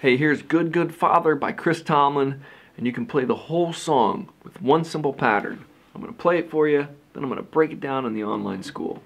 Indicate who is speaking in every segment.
Speaker 1: Hey, here's Good Good Father by Chris Tomlin, and you can play the whole song with one simple pattern. I'm going to play it for you, then I'm going to break it down in the online school.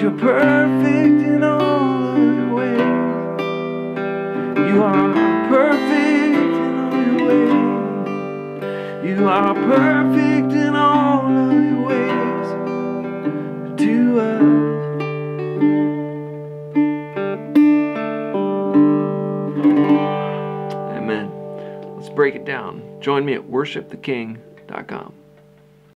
Speaker 2: You're perfect in all of your ways. You are perfect in all your ways. You are perfect in all of your ways to us.
Speaker 1: Amen. Let's break it down. Join me at worshiptheking.com.